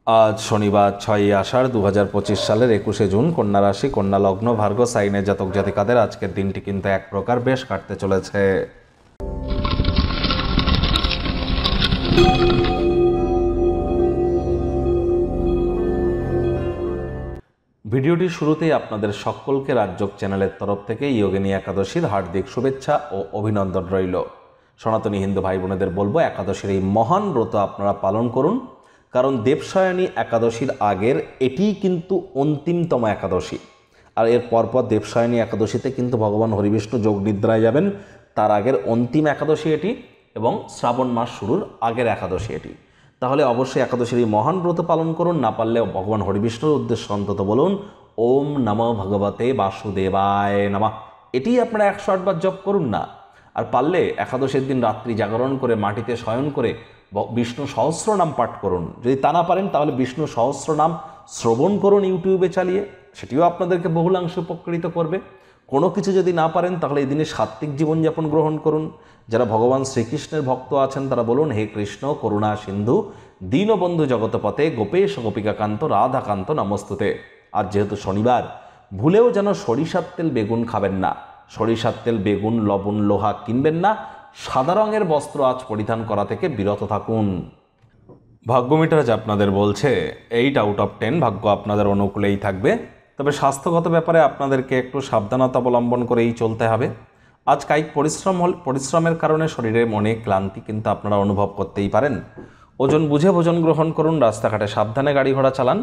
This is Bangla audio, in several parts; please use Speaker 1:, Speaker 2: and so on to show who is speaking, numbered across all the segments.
Speaker 1: আজ শনিবার 6ই আষাঢ় 2025 সালের 21শে জুন, কন্যা রাশি, কন্যা লগ্ন, ভার্গ সাইনের জাতক জাতিকাদের আজকের দিনটি কিন্তু এক প্রকার বেশ কাটতে চলেছে। ভিডিওটির শুরুতেই আপনাদের সকলকে রাজযোগ চ্যানেলের তরফ থেকে যোগিনী একাদশীর হার্দিক শুভেচ্ছা ও অভিনন্দন রইল। সনাতনী হিন্দু ভাই বোনেদের বলবো, একাদশীর এই মহান ব্রত আপনারা পালন করুন, কারণ দেবসায়নী একাদশীর আগের এটিই কিন্তু অন্তিমতম একাদশী। আর এর পরপর দেবসায়নী একাদশীতে কিন্তু ভগবান হরিবিষ্ণু যোগ নিদ্রায় যাবেন, তার আগের অন্তিম একাদশী এটি, এবং শ্রাবণ মাস শুরুর আগের একাদশী এটি। তাহলে অবশ্যই একাদশীর এই মহান ব্রত পালন করুন। না পারলেও ভগবান হরিবিষ্ণুর উদ্দেশ্যে অন্তত বলুন ওম নমো ভগবতে বাসুদেবায় নমঃ, এটি আপনারা 108 বার জপ করুন না। আর পারলে একাদশীর দিন রাত্রি জাগরণ করে মাটিতে শয়ন করে বিষ্ণু সহস্রনাম পাঠ করুন। যদি তা না পারেন তাহলে বিষ্ণু সহস্রনাম শ্রবণ করুন ইউটিউবে চালিয়ে, সেটিও আপনাদেরকে বহুলাংশে উপকৃত করবে। কোনো কিছু যদি না পারেন তাহলে এই দিনে সাত্ত্বিক জীবনযাপন গ্রহণ করুন। যারা ভগবান শ্রীকৃষ্ণের ভক্ত আছেন তারা বলুন, হে কৃষ্ণ করুণা সিন্ধু দীনবন্ধু জগৎপতে গোপেশ গোপিকাকান্ত রাধাকান্ত নমস্তুতে। আর যেহেতু শনিবার, ভুলেও যেন সরিষার তেল বেগুন খাবেন না, সরিষার তেল বেগুন লবণ লোহা কিনবেন না, সাদা রঙের বস্ত্র আজ পরিধান করা থেকে বিরত থাকুন। ভাগ্যমিটার আজ আপনাদের বলছে 8 আউট অফ 10 ভাগ্য আপনাদের অনুকূলেই থাকবে। তবে স্বাস্থ্যগত ব্যাপারে আপনাদেরকে একটু সাবধানতা অবলম্বন করেই চলতে হবে। আজ কায়িক পরিশ্রমের কারণে শরীরে মনে ক্লান্তি কিন্তু আপনারা অনুভব করতেই পারেন। ওজন বুঝে ভোজন গ্রহণ করুন, রাস্তাঘাটে সাবধানে গাড়ি ঘোড়া চালান।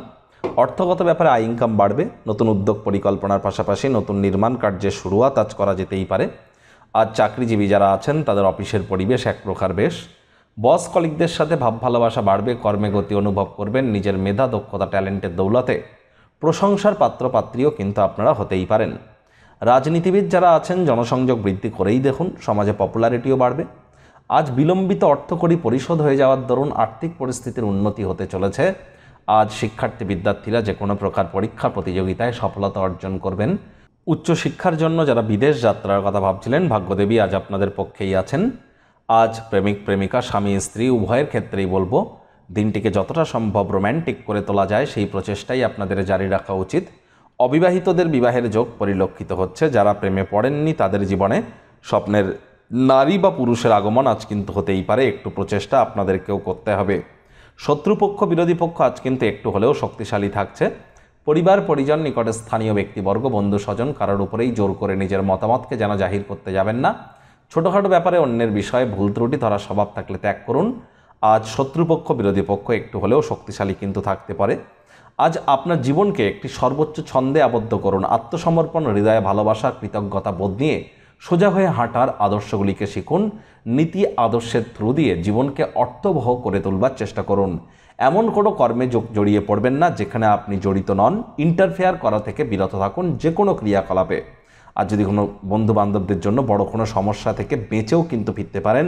Speaker 1: অর্থগত ব্যাপারে আয় ইনকাম বাড়বে, নতুন উদ্যোগ পরিকল্পনার পাশাপাশি নতুন নির্মাণ কার্যের শুরুয়াত আজ করা যেতেই পারে। আজ চাকরিজীবী যারা আছেন তাদের অফিসের পরিবেশ এক প্রকার বেশ। বস কলিগদের সাথে ভাব ভালোবাসা বাড়বে, কর্মে গতি অনুভব করবেন, নিজের মেধা দক্ষতা ট্যালেন্টের দৌলতে প্রশংসার পাত্রপাত্রীও কিন্তু আপনারা হতেই পারেন। রাজনীতিবিদ যারা আছেন জনসংযোগ বৃদ্ধি করেই দেখুন, সমাজে পপুলারিটিও বাড়বে। আজ বিলম্বিত অর্থকড়ি পরিশোধ হয়ে যাওয়ার দরুন আর্থিক পরিস্থিতির উন্নতি হতে চলেছে। আজ শিক্ষার্থী বিদ্যার্থীরা যে কোনো প্রকার পরীক্ষা প্রতিযোগিতায় সফলতা অর্জন করবেন। উচ্চশিক্ষার জন্য যারা বিদেশ যাত্রার কথা ভাবছিলেন, ভাগ্যদেবী আজ আপনাদের পক্ষেই আছেন। আজ প্রেমিক প্রেমিকা স্বামী স্ত্রী উভয়ের ক্ষেত্রেই বলবো, দিনটিকে যতটা সম্ভব রোম্যান্টিক করে তোলা যায় সেই প্রচেষ্টাই আপনাদের জারি রাখা উচিত। অবিবাহিতদের বিবাহের যোগ পরিলক্ষিত হচ্ছে। যারা প্রেমে পড়েননি তাদের জীবনে স্বপ্নের নারী বা পুরুষের আগমন আজ কিন্তু হতেই পারে, একটু প্রচেষ্টা আপনাদেরকেও করতে হবে। শত্রুপক্ষ বিরোধী পক্ষ আজ কিন্তু একটু হলেও শক্তিশালী থাকছে। পরিবার পরিজন নিকটে স্থানীয় ব্যক্তিবর্গ বন্ধু স্বজন কারোর উপরেই জোর করে নিজের মতামতকে যেন জাহির করতে যাবেন না। ছোটোখাটো ব্যাপারে অন্যের বিষয়ে ভুল ত্রুটি ধরার স্বভাব থাকলে ত্যাগ করুন। আজ শত্রুপক্ষ বিরোধী পক্ষ একটু হলেও শক্তিশালী কিন্তু থাকতে পারে। আজ আপনার জীবনকে একটি সর্বোচ্চ ছন্দে আবদ্ধ করুন। আত্মসমর্পণ, হৃদয়ে ভালোবাসা, কৃতজ্ঞতা বোধ নিয়ে সোজা হয়ে হাঁটার আদর্শগুলিকে শিখুন। নীতি আদর্শের থ্রু দিয়ে জীবনকে অর্থবহ করে তুলবার চেষ্টা করুন। এমন কোনো কর্মে জড়িয়ে পড়বেন না যেখানে আপনি জড়িত নন। ইন্টারফেয়ার করা থেকে বিরত থাকুন যে কোনো ক্রিয়াকলাপে। আর যদি কোনো বন্ধুবান্ধবদের জন্য বড় কোনো সমস্যা থেকে বেঁচেও কিন্তু ফিরতে পারেন।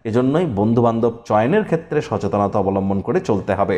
Speaker 1: এজন্যই বন্ধুবান্ধব চয়নের ক্ষেত্রে সচেতনতা অবলম্বন করে চলতে হবে।